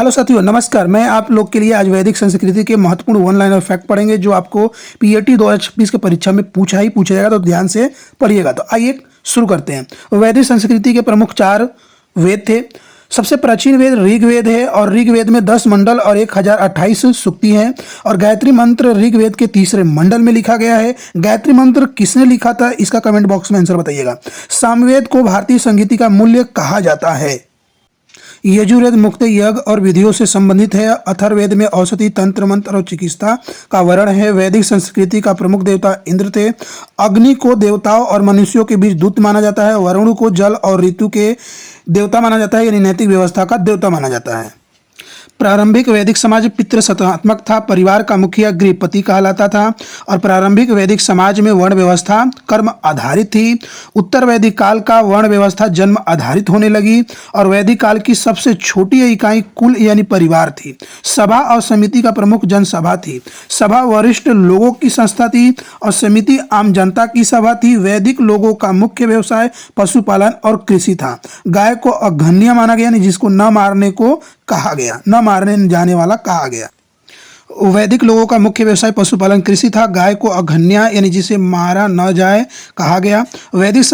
Hello साथियों, नमस्कार। मैं आप लोग के लिए आज वैदिक संस्कृति के महत्वपूर्ण वन लाइनर फैक्ट पढ़ेंगे जो आपको पीएटी 2026 के परीक्षा में पूछा जाएगा, तो ध्यान से पढ़िएगा। तो आइए शुरू करते हैं। वैदिक संस्कृति के प्रमुख 4 वेद थे। सबसे प्राचीन वेद ऋग्वेद है और ऋग्वेद में 10 मंडल और 1028 सूक्ति हैं। और गायत्री मंत्र ऋग्वेद के 3रे मंडल में लिखा गया है। गायत्री मंत्र किसने लिखा था, इसका कमेंट बॉक्स में आंसर बताइएगा। सामवेद को भारतीय संगीति का मूल्य कहा जाता है। यजुर्वेद मुख्य यज्ञ और विधियों से संबंधित है। अथर्ववेद में औषधि, तंत्र, मंत्र और चिकित्सा का वर्णन है। वैदिक संस्कृति का प्रमुख देवता इंद्र थे। अग्नि को देवताओं और मनुष्यों के बीच दूत माना जाता है। वरुण को जल और ऋतु के देवता माना जाता है, यानी नैतिक व्यवस्था का देवता माना जाता है। प्रारंभिक वैदिक समाज पितृसत्तात्मक था। परिवार का मुखिया गृहपति कहलाता था। और प्रारंभिक वैदिक समाज में वर्ण व्यवस्था कर्म आधारित थी। उत्तर वैदिक काल का वर्ण व्यवस्था जन्म आधारित होने लगी। और वैदिक काल की सबसे छोटी इकाई कुल यानी परिवार थी। सभा और समिति का प्रमुख जनसभा थी। सभा वरिष्ठ लोगों की संस्था थी और समिति आम जनता की सभा थी। वैदिक लोगों का मुख्य व्यवसाय पशुपालन और कृषि था। गाय को अघन्य माना गया, यानी जिसको न मारने को कहा गया, न मारने जाने वाला कहा गया। वैदिक लोगों का मुख्य व्यवसाय पशुपालन कृषि था। गाय को अघन्या यानी जिसे मारा न जाए कहा गया। वैदिक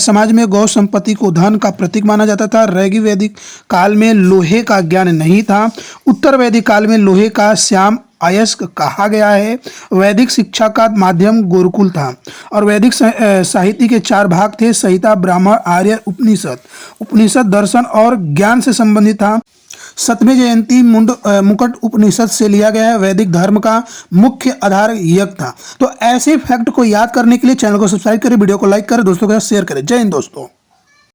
समाज में गौ संपत्ति को धन का प्रतीक माना जाता था। ऋग्वेदिक वैदिक काल में लोहे का ज्ञान नहीं था। उत्तर वैदिक काल में लोहे का श्याम अयस्क कहा गया है। वैदिक शिक्षा का माध्यम गुरुकुल था। और वैदिक साहित्य के 4 भाग थे: संहिता, ब्राह्मण, आर्य, उपनिषद। उपनिषद दर्शन और ज्ञान से संबंधित था। सतमे जयंती मुकुट उपनिषद से लिया गया है। वैदिक धर्म का मुख्य आधार यज्ञ था। तो ऐसे फैक्ट को याद करने के लिए चैनल को सब्सक्राइब करें, वीडियो को लाइक करें, दोस्तों के साथ शेयर करें। जय हिंद दोस्तों।